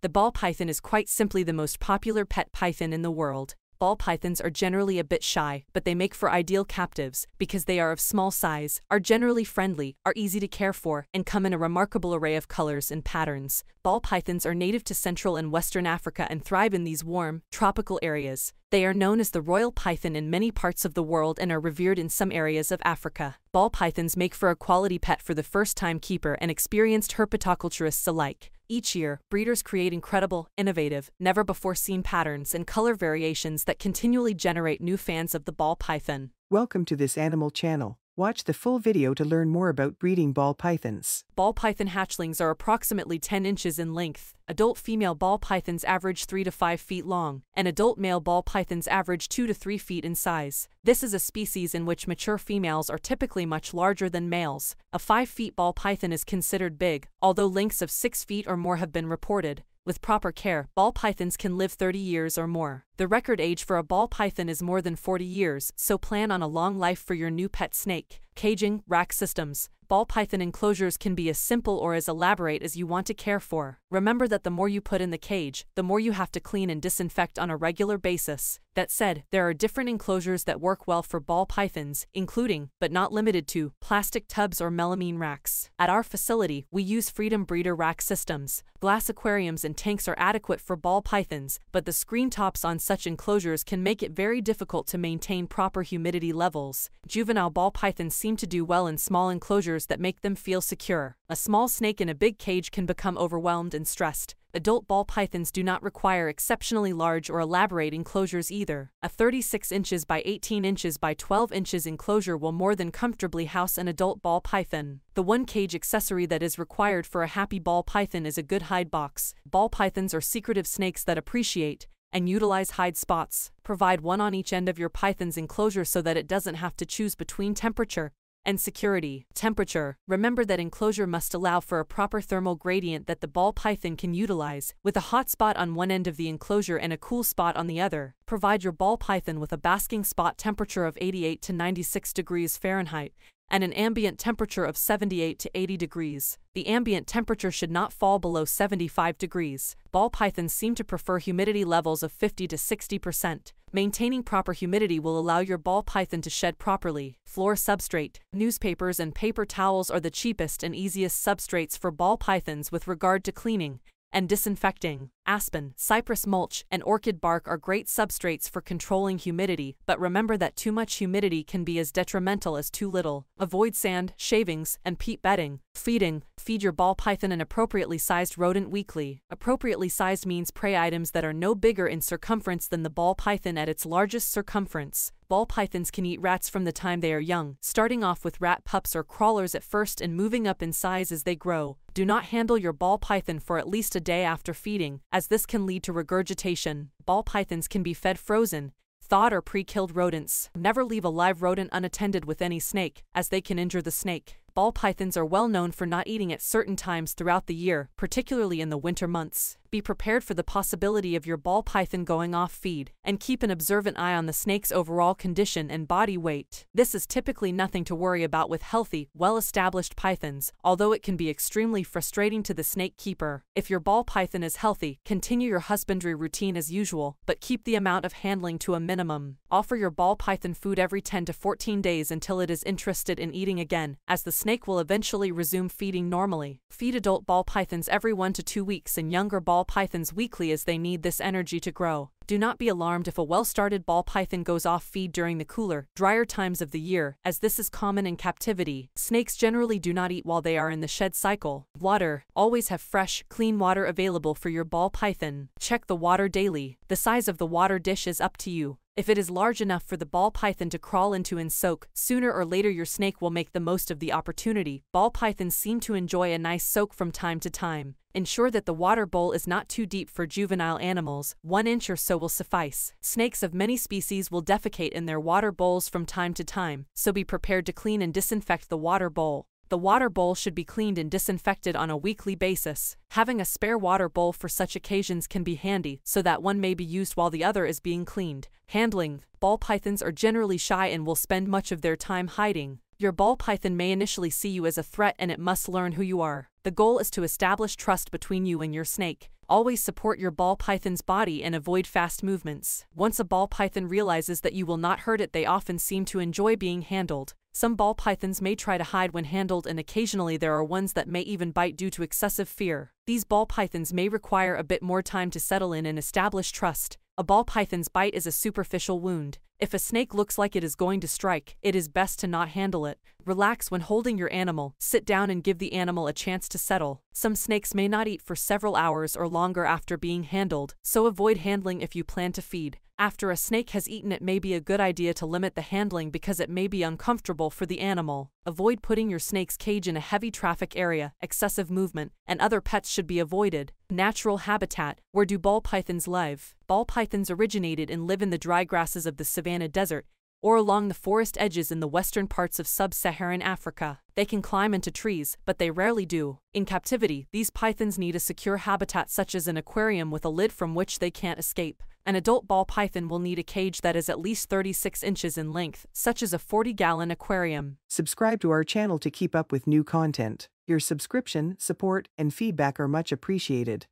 The ball python is quite simply the most popular pet python in the world. Ball pythons are generally a bit shy, but they make for ideal captives because they are of small size, are generally friendly, are easy to care for, and come in a remarkable array of colors and patterns. Ball pythons are native to Central and Western Africa and thrive in these warm, tropical areas. They are known as the royal python in many parts of the world and are revered in some areas of Africa. Ball pythons make for a quality pet for the first-time keeper and experienced herpetoculturists alike. Each year, breeders create incredible, innovative, never-before-seen patterns and color variations that continually generate new fans of the ball python. Welcome to this animal channel. Watch the full video to learn more about breeding ball pythons. Ball python hatchlings are approximately 10 inches in length. Adult female ball pythons average 3 to 5 feet long, and adult male ball pythons average 2 to 3 feet in size. This is a species in which mature females are typically much larger than males. A 5-foot ball python is considered big, although lengths of 6 feet or more have been reported. With proper care, ball pythons can live 30 years or more. The record age for a ball python is more than 40 years, so plan on a long life for your new pet snake. Caging, rack systems. Ball python enclosures can be as simple or as elaborate as you want to care for. Remember that the more you put in the cage, the more you have to clean and disinfect on a regular basis. That said, there are different enclosures that work well for ball pythons, including, but not limited to, plastic tubs or melamine racks. At our facility, we use Freedom Breeder rack systems. Glass aquariums and tanks are adequate for ball pythons, but the screen tops on such enclosures can make it very difficult to maintain proper humidity levels. Juvenile ball pythons seem to do well in small enclosures that make them feel secure. A small snake in a big cage can become overwhelmed and stressed. Adult ball pythons do not require exceptionally large or elaborate enclosures either. A 36 inches by 18 inches by 12 inches enclosure will more than comfortably house an adult ball python. The one cage accessory that is required for a happy ball python is a good hide box. Ball pythons are secretive snakes that appreciate and utilize hide spots. Provide one on each end of your python's enclosure so that it doesn't have to choose between temperature and security. Temperature. Remember that enclosure must allow for a proper thermal gradient that the ball python can utilize, with a hot spot on one end of the enclosure and a cool spot on the other. Provide your ball python with a basking spot temperature of 88 to 96 degrees Fahrenheit and an ambient temperature of 78 to 80 degrees. The ambient temperature should not fall below 75 degrees. Ball pythons seem to prefer humidity levels of 50 to 60%. Maintaining proper humidity will allow your ball python to shed properly. Floor substrate. Newspapers and paper towels are the cheapest and easiest substrates for ball pythons with regard to cleaning and disinfecting. Aspen, cypress mulch, and orchid bark are great substrates for controlling humidity, but remember that too much humidity can be as detrimental as too little. Avoid sand, shavings, and peat bedding. Feeding. Feed your ball python an appropriately sized rodent weekly. Appropriately sized means prey items that are no bigger in circumference than the ball python at its largest circumference. Ball pythons can eat rats from the time they are young, starting off with rat pups or crawlers at first and moving up in size as they grow. Do not handle your ball python for at least a day after feeding, as this can lead to regurgitation. Ball pythons can be fed frozen, thawed or pre-killed rodents. Never leave a live rodent unattended with any snake, as they can injure the snake. Ball pythons are well known for not eating at certain times throughout the year, particularly in the winter months. Be prepared for the possibility of your ball python going off feed, and keep an observant eye on the snake's overall condition and body weight. This is typically nothing to worry about with healthy, well-established pythons, although it can be extremely frustrating to the snake keeper. If your ball python is healthy, continue your husbandry routine as usual, but keep the amount of handling to a minimum. Offer your ball python food every 10 to 14 days until it is interested in eating again, as the snake will eventually resume feeding normally. Feed adult ball pythons every 1 to 2 weeks and younger ball pythons weekly as they need this energy to grow. Do not be alarmed if a well-started ball python goes off feed during the cooler, drier times of the year, as this is common in captivity. Snakes generally do not eat while they are in the shed cycle. Water. Always have fresh, clean water available for your ball python. Check the water daily. The size of the water dish is up to you. If it is large enough for the ball python to crawl into and soak, sooner or later your snake will make the most of the opportunity. Ball pythons seem to enjoy a nice soak from time to time. Ensure that the water bowl is not too deep for juvenile animals. 1 inch or so will suffice. Snakes of many species will defecate in their water bowls from time to time, so be prepared to clean and disinfect the water bowl. The water bowl should be cleaned and disinfected on a weekly basis. Having a spare water bowl for such occasions can be handy, so that one may be used while the other is being cleaned. Handling. Ball pythons are generally shy and will spend much of their time hiding. Your ball python may initially see you as a threat and it must learn who you are. The goal is to establish trust between you and your snake. Always support your ball python's body and avoid fast movements. Once a ball python realizes that you will not hurt it, they often seem to enjoy being handled. Some ball pythons may try to hide when handled, and occasionally there are ones that may even bite due to excessive fear. These ball pythons may require a bit more time to settle in and establish trust. A ball python's bite is a superficial wound. If a snake looks like it is going to strike, it is best to not handle it. Relax when holding your animal. Sit down and give the animal a chance to settle. Some snakes may not eat for several hours or longer after being handled, so avoid handling if you plan to feed. After a snake has eaten, it may be a good idea to limit the handling because it may be uncomfortable for the animal. Avoid putting your snake's cage in a heavy traffic area. Excessive movement and other pets should be avoided. Natural habitat. Where do ball pythons live? Ball pythons originated and live in the dry grasses of the savanna desert, or along the forest edges in the western parts of sub-Saharan Africa. They can climb into trees, but they rarely do. In captivity, these pythons need a secure habitat such as an aquarium with a lid from which they can't escape. An adult ball python will need a cage that is at least 36 inches in length, such as a 40-gallon aquarium. Subscribe to our channel to keep up with new content. Your subscription, support, and feedback are much appreciated.